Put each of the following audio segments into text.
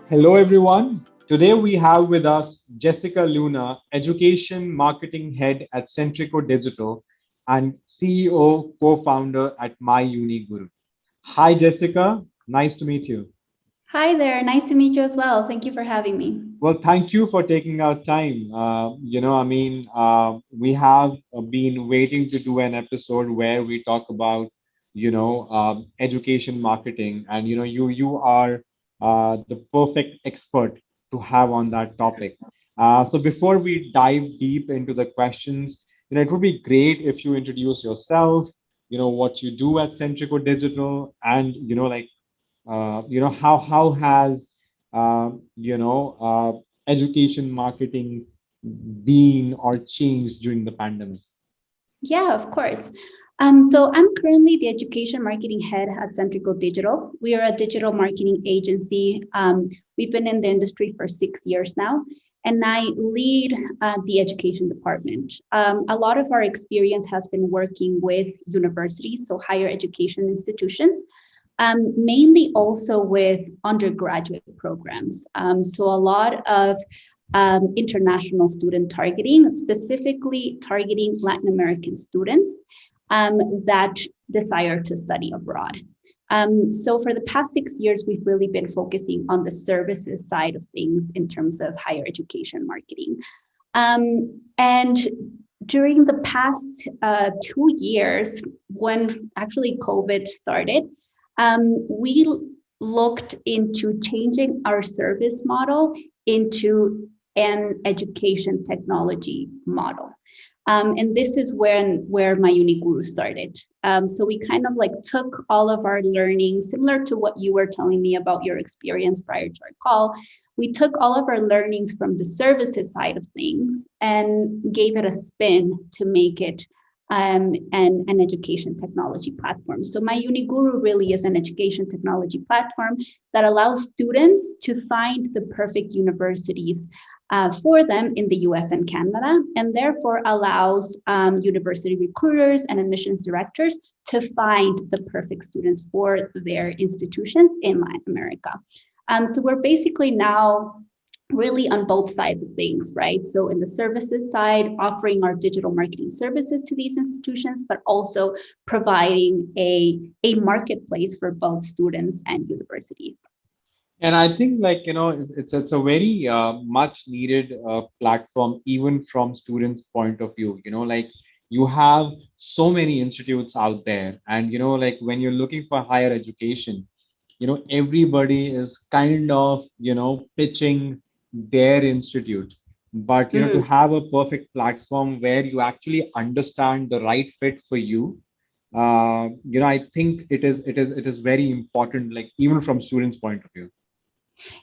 Hello, everyone. Today we have with us Jessica Luna, Education Marketing Head at Centrico Digital and CEO, co founder at MyUniGuru. Hi, Jessica. Nice to meet you. Hi there. Nice to meet you as well. Thank you for having me. Well, thank you for taking our time. We have been waiting to do an episode where we talk about, education marketing, and you are the perfect expert to have on that topic. So before we dive deep into the questions, it would be great if you introduce yourself. What you do at Centrico Digital, and how has education marketing been or changed during the pandemic? Yeah, of course. So I'm currently the education marketing head at Centrico Digital. We are a digital marketing agency. We've been in the industry for 6 years now, and I lead the education department. A lot of our experience has been working with universities, so higher education institutions, mainly also with undergraduate programs. So a lot of international student targeting, specifically targeting Latin American students that desire to study abroad. So for the past 6 years, we've really been focusing on the services side of things in terms of higher education marketing. And during the past 2 years, when actually COVID started, we looked into changing our service model into an education technology model. And this is where MyUniGuru started. So we kind of like took all of our learning, similar to what you were telling me about your experience prior to our call. We took all of our learnings from the services side of things and gave it a spin to make it an education technology platform. So MyUniGuru really is an education technology platform that allows students to find the perfect universities for them in the US and Canada, and therefore allows university recruiters and admissions directors to find the perfect students for their institutions in Latin America. So we're basically now really on both sides of things, right? So in the services side, offering our digital marketing services to these institutions, but also providing a marketplace for both students and universities. And I think, it's a very much needed platform, even from students' point of view. You have so many institutes out there, and when you're looking for higher education, everybody is kind of pitching their institute. But to Mm. have a perfect platform where you actually understand the right fit for you, I think it is very important, like even from students' point of view.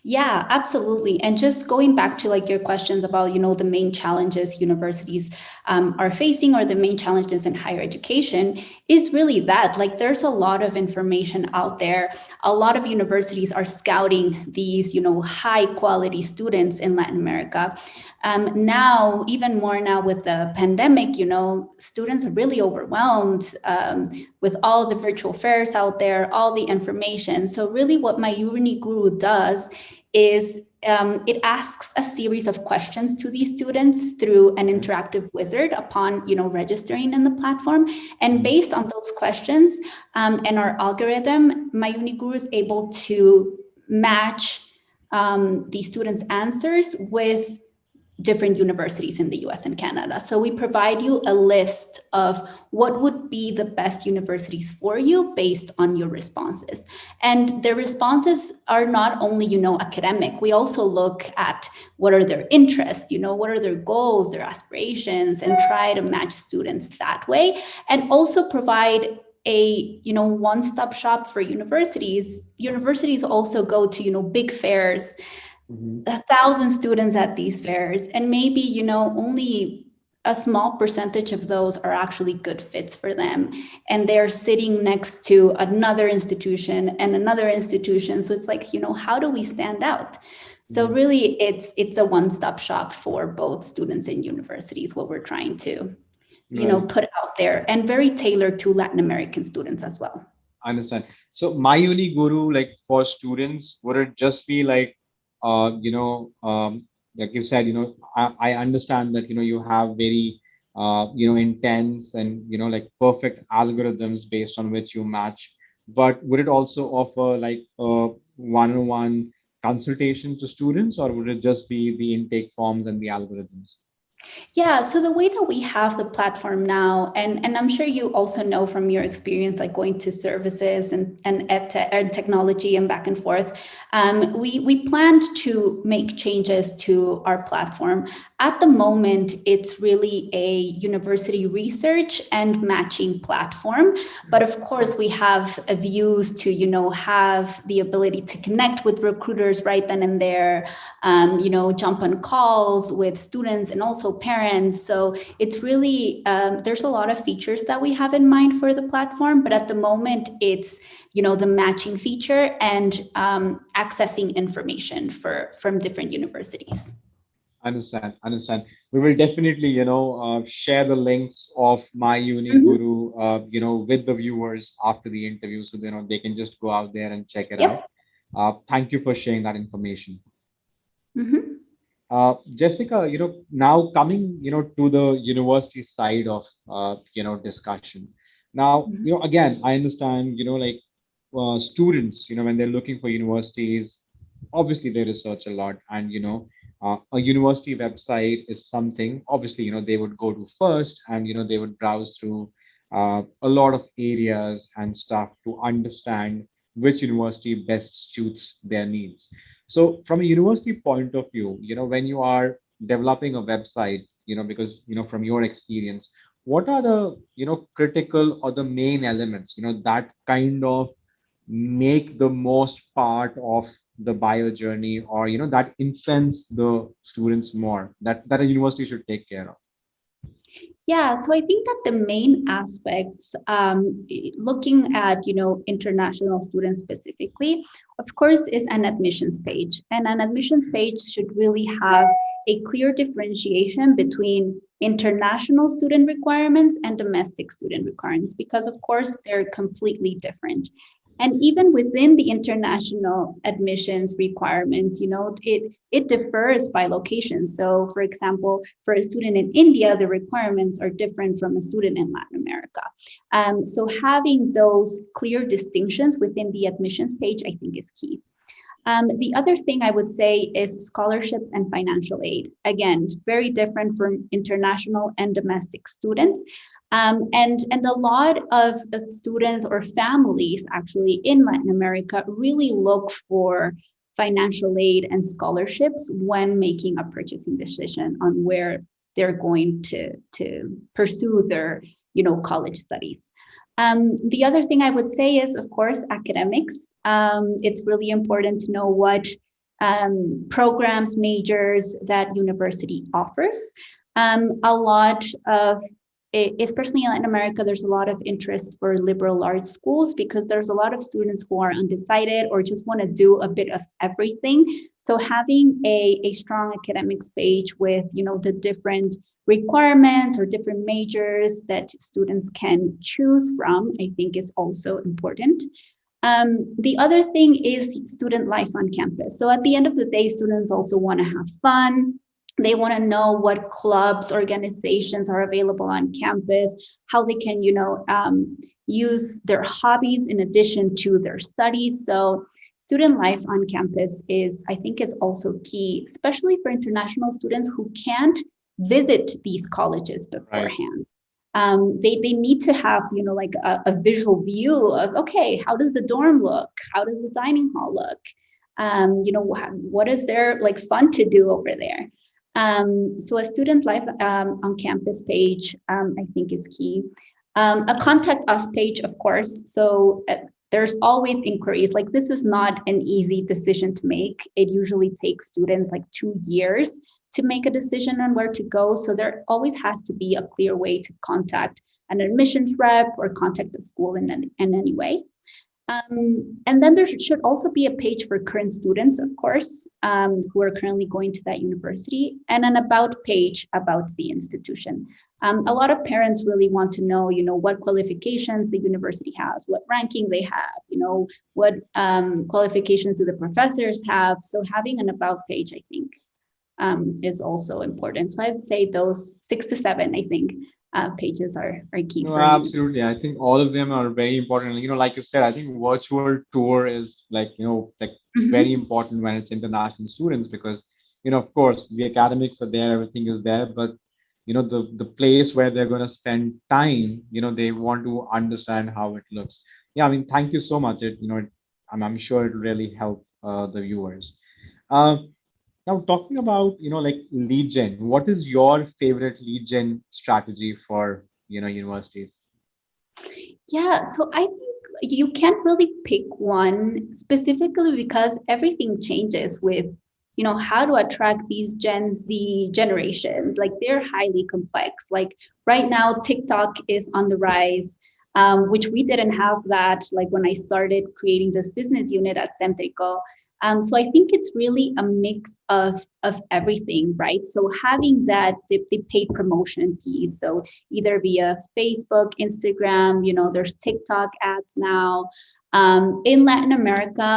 Yeah, absolutely. And just going back to like your questions about, the main challenges universities are facing or the main challenges in higher education is really that like there's a lot of information out there. A lot of universities are scouting these, high quality students in Latin America. Now, even more now with the pandemic, students are really overwhelmed with all the virtual fairs out there, all the information. So really what MyUniGuru does is it asks a series of questions to these students through an interactive wizard upon registering in the platform, and based on those questions and our algorithm, MyUniGuru is able to match the students' answers with different universities in the US and Canada. So we provide you a list of what would be the best universities for you based on your responses. And the responses are not only, academic. We also look at what are their interests, what are their goals, their aspirations, and try to match students that way. And also provide a one-stop shop for universities. Universities also go to big fairs, 1,000 students at these fairs, and maybe only a small percentage of those are actually good fits for them, and they're sitting next to another institution and another institution. So it's like, how do we stand out? So really it's a one-stop shop for both students and universities, what we're trying to Right. put out there, and very tailored to Latin American students as well. I understand. So MyUniGuru, like for students, would it just be like like you said, I understand that, you have very, intense and, like perfect algorithms based on which you match. But would it also offer like a one-on-one consultation to students, or would it just be the intake forms and the algorithms? Yeah, so the way that we have the platform now, and I'm sure you also know from your experience, like going to services and technology and back and forth, we planned to make changes to our platform. At the moment, it's really a university research and matching platform. But of course, we have views to, have the ability to connect with recruiters right then and there, jump on calls with students and also parents. So it's really, there's a lot of features that we have in mind for the platform, but at the moment it's, the matching feature and accessing information from different universities. Understand, understand. We will definitely, share the links of my Mhm. UniGuru, with the viewers after the interview, so they can just go out there and check it out. Yep. Thank you for sharing that information. Mhm. Jessica, now coming, to the university side of, discussion. Now, Mhm. again, I understand, like students, when they're looking for universities, obviously they research a lot, and a university website is something. Obviously, they would go to first, and they would browse through a lot of areas and stuff to understand which university best suits their needs. So, from a university point of view, when you are developing a website, because from your experience, what are the critical or the main elements that kind of make the most part of the buyer journey, or that influence the students more, that a university should take care of? Yeah, so I think that the main aspects, looking at international students specifically, of course, is an admissions page, and an admissions page should really have a clear differentiation between international student requirements and domestic student requirements, because of course they're completely different. And even within the international admissions requirements, it differs by location. So, for example, for a student in India, the requirements are different from a student in Latin America. So having those clear distinctions within the admissions page, I think, is key. The other thing I would say is scholarships and financial aid. Again, very different from international and domestic students. And a lot of students or families actually in Latin America really look for financial aid and scholarships when making a purchasing decision on where they're going to pursue their college studies. The other thing I would say is, of course, academics. It's really important to know what programs, majors that university offers. A lot of, especially in Latin America, there's a lot of interest for liberal arts schools because there's a lot of students who are undecided or just want to do a bit of everything. So having a strong academics page with, the different requirements or different majors that students can choose from, I think is also important. The other thing is student life on campus. So at the end of the day, students also want to have fun. They want to know what clubs, organizations are available on campus, how they can, use their hobbies in addition to their studies. So student life on campus is, I think, is also key, especially for international students who can't visit these colleges Right. beforehand. They need to have like a visual view of, okay, how does the dorm look, how does the dining hall look, what is there like fun to do over there. So a student life on campus page, I think, is key. A contact us page, of course. So there's always inquiries. Like, this is not an easy decision to make. It usually takes students like 2 years to make a decision on where to go. So there always has to be a clear way to contact an admissions rep or contact the school in any way. And then there should also be a page for current students, of course, who are currently going to that university, and an about page about the institution. A lot of parents really want to know, what qualifications the university has, what ranking they have, what qualifications do the professors have. So having an about page, I think, is also important. So I'd say those 6 to 7, I think, pages are key No, for you. absolutely. I think all of them are very important. Like you said, I think virtual tour is like, like very Mhm. important when it's international students because, of course, the academics are there, everything is there, but the place where they're going to spend time, they want to understand how it looks. Yeah, I mean, thank you so much. I'm sure it will really help the viewers. Um, Now, talking about, like lead gen, what is your favorite lead gen strategy for, universities? Yeah, so I think you can't really pick one specifically because everything changes with, how to attract these Gen Z generations. Like they're highly complex. Like right now, TikTok is on the rise, which we didn't have that like when I started creating this business unit at Centrico. So I think it's really a mix of everything, right? So having that the paid promotion piece, so either via Facebook, Instagram, there's TikTok ads now. In Latin America,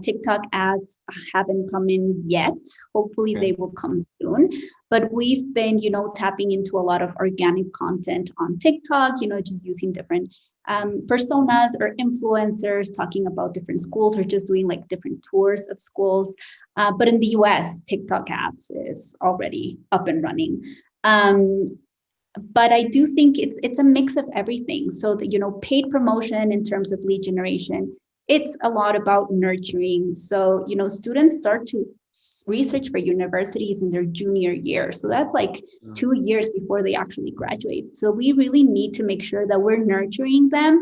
TikTok ads haven't come in yet. Hopefully they Okay. will come soon. But we've been, tapping into a lot of organic content on TikTok, just using different personas or influencers talking about different schools or just doing like different tours of schools. But in the US, TikTok ads is already up and running. Um, but I do think it's a mix of everything. So that paid promotion in terms of lead generation, it's a lot about nurturing. So students start to research for universities in their junior year. So that's like Uh, 2 years before they actually graduate. So we really need to make sure that we're nurturing them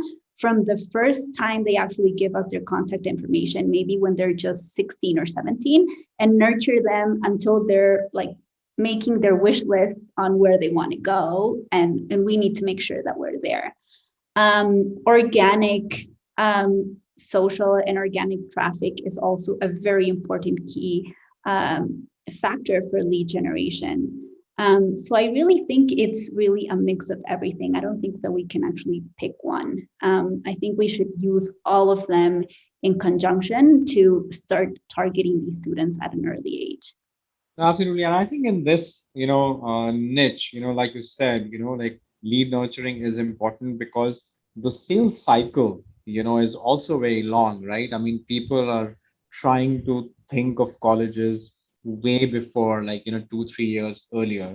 from the first time they actually give us their contact information, maybe when they're just 16 or 17, and nurture them until they're like making their wish list on where they want to go, and we need to make sure that we're there. Organic social and organic traffic is also a very important key factor for lead generation. So I really think it's really a mix of everything. I don't think that we can actually pick one. I think we should use all of them in conjunction to start targeting these students at an early age. Absolutely. And I think in this, niche, like you said, like lead nurturing is important because the sales cycle, is also very long, right? I mean, people are trying to think of colleges way before, like, 2, 3 years earlier.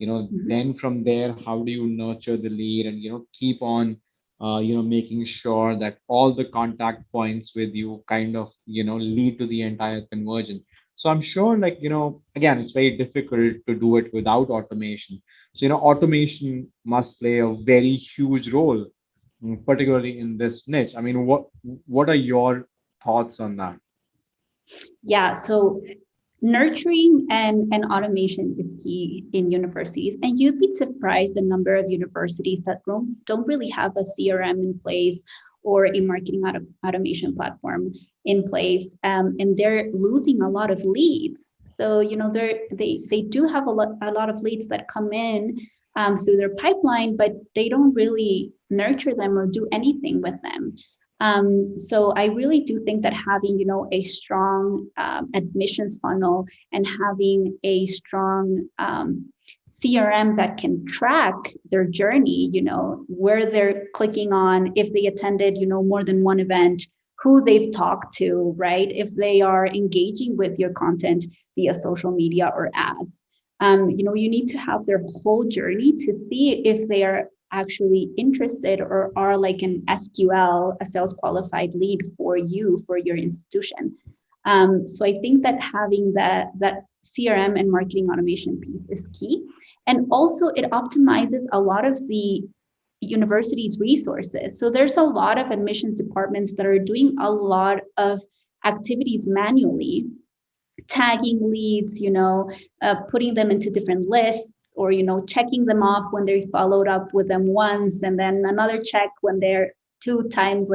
Mhm. Then from there, how do you nurture the lead and, keep on, making sure that all the contact points with you kind of, lead to the entire conversion. So I'm sure, like, again, it's very difficult to do it without automation. So, automation must play a very huge role, particularly in this niche. I mean, what are your thoughts on that? Yeah, so nurturing and automation is key in universities. And you'd be surprised the number of universities that don't really have a CRM in place or a marketing automation platform in place. And they're losing a lot of leads. So, they do have a lot of leads that come in through their pipeline, but they don't really nurture them or do anything with them. So I really do think that having, a strong admissions funnel and having a strong CRM that can track their journey, where they're clicking on, if they attended, more than one event, who they've talked to, right? If they are engaging with your content via social media or ads. You need to have their whole journey to see if they are actually interested or are like an SQL, a sales qualified lead for you, for your institution. So I think that having that CRM and marketing automation piece is key. And also it optimizes a lot of the university's resources. So there's a lot of admissions departments that are doing a lot of activities manually, tagging leads, putting them into different lists, or, checking them off when they followed up with them once, and then another check when they're 2 times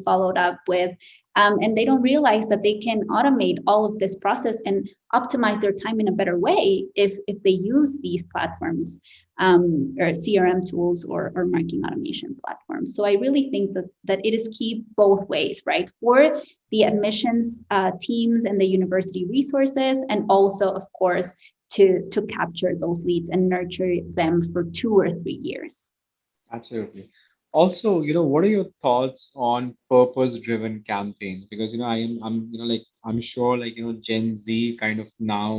followed up with, and they don't realize that they can automate all of this process and optimize their time in a better way if they use these platforms, or CRM tools, or marketing automation platforms. So I really think that it is key both ways, right? For the admissions teams and the university resources, and also, of course, to capture those leads and nurture them for 2 or 3 years. Absolutely. Also, what are your thoughts on purpose-driven campaigns? Because, I'm sure, Gen Z kind of now,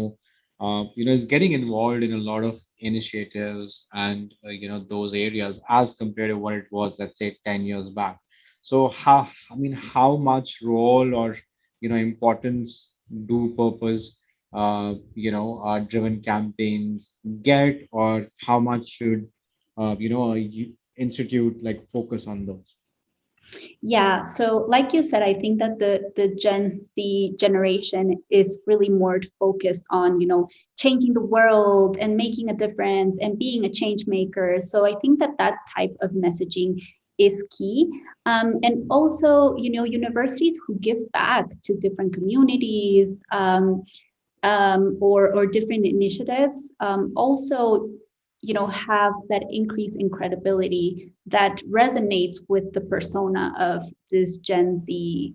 is getting involved in a lot of initiatives and, those areas as compared to what it was, let's say, 10 years back. So how much role or, importance do driven campaigns get, or how much should, institute like focus on those? Yeah, so like you said, I think that the Gen Z generation is really more focused on, changing the world and making a difference and being a change maker. So I think that type of messaging is key. And also, universities who give back to different communities, or different initiatives, also have that increase in credibility that resonates with the persona of this Gen Z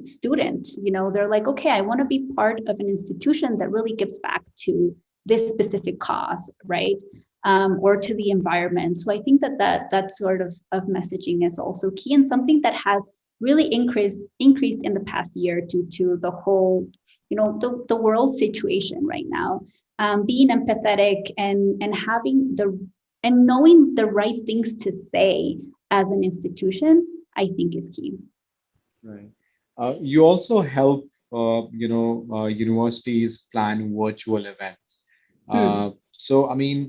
student. They're like, okay, I want to be part of an institution that really gives back to this specific cause, right? Or to the environment. So I think that sort of messaging is also key, and something that has really increased in the past year due to the whole the world situation right now. Being empathetic and having and knowing the right things to say as an institution, I think is key. Right. You also help, universities plan virtual events. Hmm. So, I mean,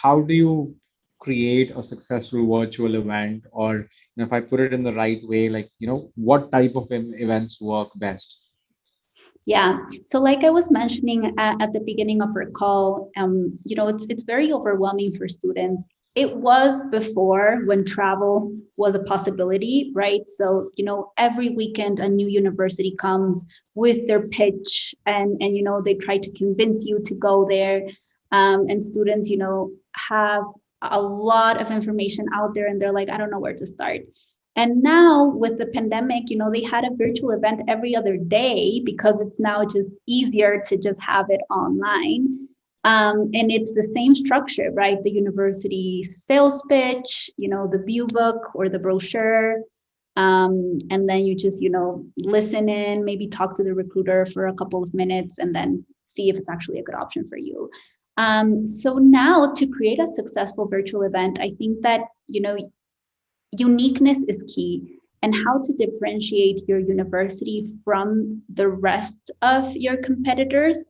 how do you create a successful virtual event? Or, if I put it in the right way, what type of events work best? Yeah. So, like I was mentioning at the beginning of our call, it's very overwhelming for students. It was before, when travel was a possibility, right? So, every weekend a new university comes with their pitch, and they try to convince you to go there. And students, have a lot of information out there, and they're like, I don't know where to start. And now with the pandemic, they had a virtual event every other day because it's now just easier to just have it online. And it's the same structure, right? The university sales pitch, the view book or the brochure. And then you just, listen in, maybe talk to the recruiter for a couple of minutes, and then see if it's actually a good option for you. So now, to create a successful virtual event, I think that, uniqueness is key, and how to differentiate your university from the rest of your competitors.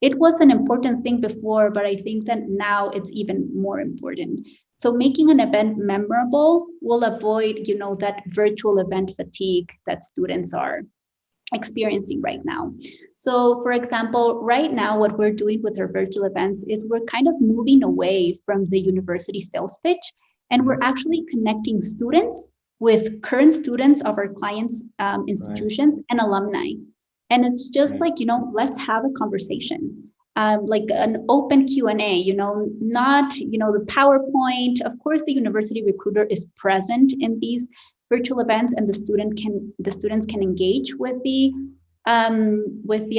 It was an important thing before, but I think that now it's even more important. So making an event memorable will avoid, that virtual event fatigue that students are experiencing right now. So, for example, right now, what we're doing with our virtual events is we're kind of moving away from the university sales pitch, and we're Mhm. actually connecting students with current students of our clients' Right, institutions and alumni. And it's just right, like, let's have a conversation. Like an open Q&A, not, the PowerPoint. Of course, the university recruiter is present in these virtual events, and the students can engage with the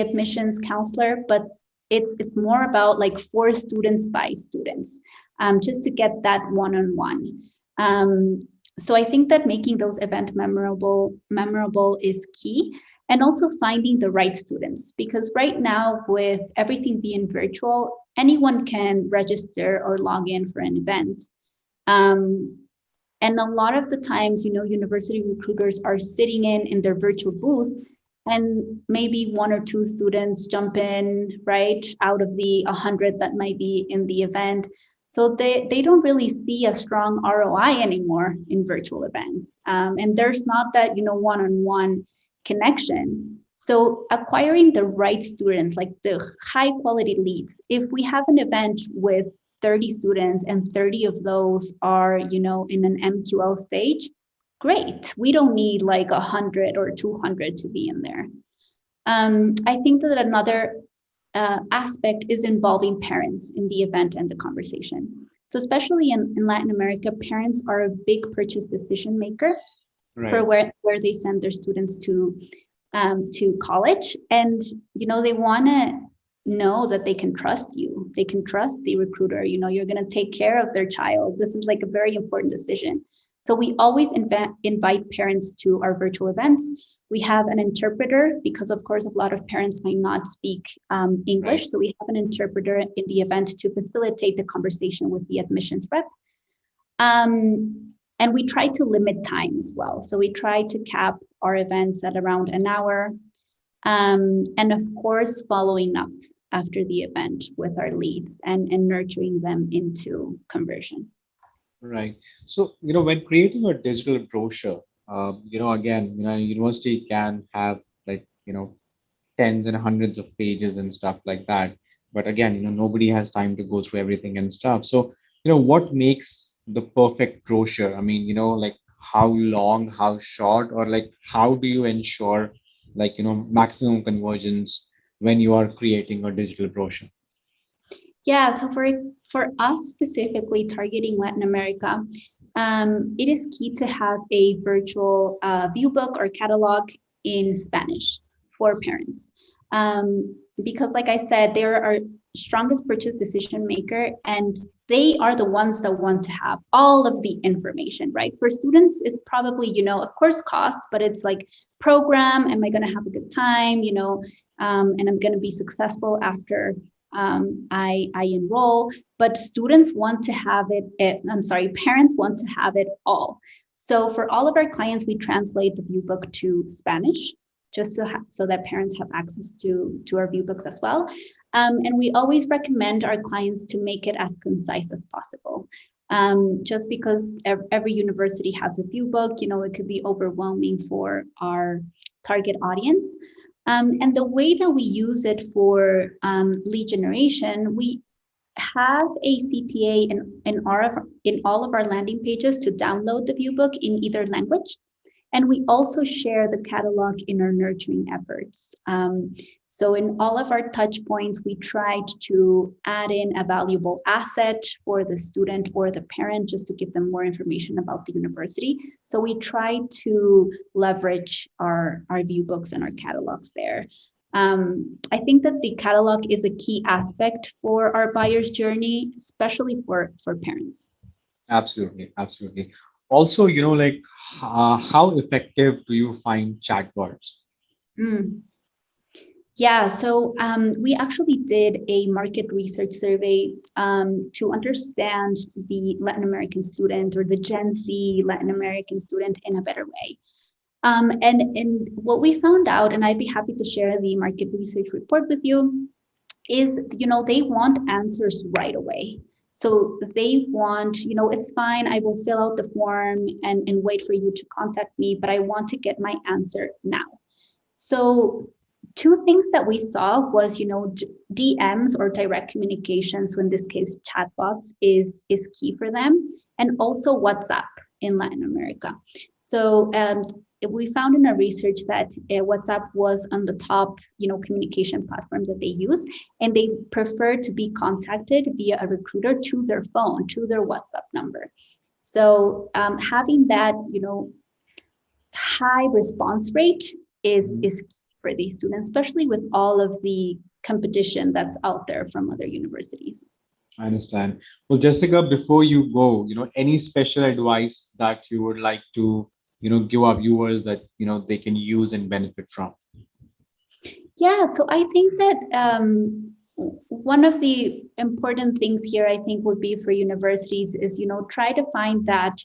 admissions counselor, but it's more about like for students by students, just to get that one-on-one. So I think that making those events memorable is key, and also finding the right students, because right now, with everything being virtual, anyone can register or log in for an event. Um, and a lot of the times, university recruiters are sitting in their virtual booth, and maybe one or two students jump in, right, out of the 100 that might be in the event. So they don't really see a strong ROI anymore in virtual events. And there's not that, one-on-one connection. So acquiring the right students, like the high quality leads, if we have an event with 30 students and 30 of those are, in an MQL stage, great. We don't need like 100 or 200 to be in there. I think that another aspect is involving parents in the event and the conversation. So especially in Latin America, parents are a big purchase decision maker for Right. where they send their students to college. And, they want to know that they can trust you. They can trust the recruiter. You're going to take care of their child. This is like a very important decision. So we always invite parents to our virtual events. We have an interpreter because, of course, a lot of parents might not speak English. Right. So we have an interpreter in the event to facilitate the conversation with the admissions rep. And we try to limit time as well. So we try to cap our events at around an hour. And of course, following up after the event with our leads and nurturing them into conversion. Right. So, when creating a digital brochure, again, university can have like, tens and hundreds of pages and stuff like that. But again, nobody has time to go through everything and stuff. So, what makes the perfect brochure? I mean, like how long, how short, or like how do you ensure like, maximum conversions when you are creating a digital brochure? Yeah, so for us specifically targeting Latin America, it is key to have a virtual view book or catalog in Spanish for parents. Because like I said, they're our strongest purchase decision maker and they are the ones that want to have all of the information, right? For students, it's probably, of course, cost, but it's like program, am I going to have a good time, and I'm going to be successful after I enroll, but students want to have parents want to have it all. So for all of our clients, we translate the view book to Spanish, just so that parents have access to our view books as well. And we always recommend our clients to make it as concise as possible. Just because every university has a view book, it could be overwhelming for our target audience. And the way that we use it for lead generation, we have a CTA in all of our landing pages to download the viewbook in either language. And we also share the catalog in our nurturing efforts. So in all of our touch points, we tried to add in a valuable asset for the student or the parent just to give them more information about the university. So we try to leverage our view books and our catalogs there. I think that the catalog is a key aspect for our buyer's journey, especially for parents. Absolutely, absolutely. Also, like how effective do you find chatbots? Mm. Yeah, so we actually did a market research survey to understand the Latin American student or the Gen Z Latin American student in a better way. And what we found out, and I'd be happy to share the market research report with you, is, they want answers right away. So they want, it's fine, I will fill out the form and wait for you to contact me, but I want to get my answer now. So two things that we saw was, DMs or direct communications, so in this case, chatbots is key for them, and also WhatsApp in Latin America. So we found in our research that WhatsApp was on the top, communication platform that they use, and they prefer to be contacted via a recruiter to their phone, to their WhatsApp number. So having that, high response rate is key for these students, especially with all of the competition that's out there from other universities. I understand. Well, Jessica, before you go, any special advice that you would like to, give our viewers that, they can use and benefit from? Yeah, so I think that one of the important things here, I think, would be for universities is, try to find that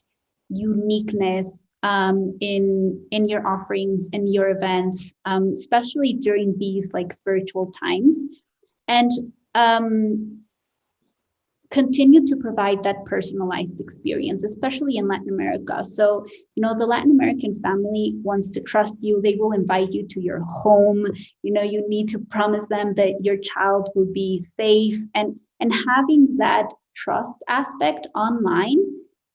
uniqueness in your offerings, in your events, especially during these like virtual times, and continue to provide that personalized experience, especially in Latin America. So, the Latin American family wants to trust you. They will invite you to your home. You need to promise them that your child will be safe, and having that trust aspect online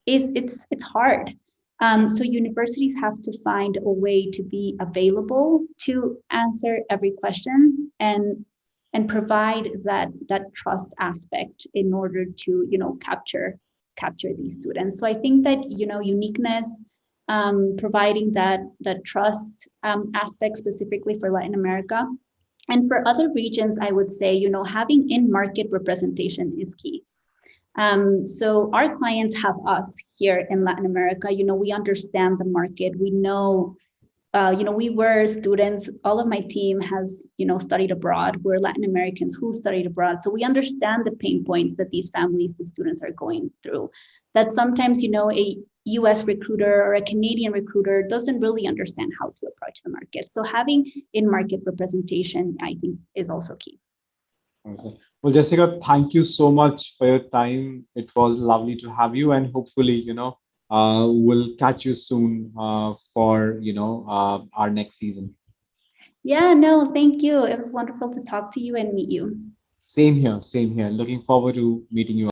is it's hard. So universities have to find a way to be available to answer every question and provide that trust aspect in order to capture these students. So I think that uniqueness, providing that trust aspect specifically for Latin America. And for other regions, I would say, having in-market representation is key. So our clients have us here in Latin America. We understand the market. We know, we were students. All of my team has, studied abroad. We're Latin Americans who studied abroad. So we understand the pain points that these families, the students are going through. That sometimes, a US recruiter or a Canadian recruiter doesn't really understand how to approach the market. So having in-market representation, I think, is also key. Awesome. Well, Jessica, thank you so much for your time. It was lovely to have you, and hopefully, we'll catch you soon for our next season. Yeah, no, thank you. It was wonderful to talk to you and meet you. Same here, same here. Looking forward to meeting you.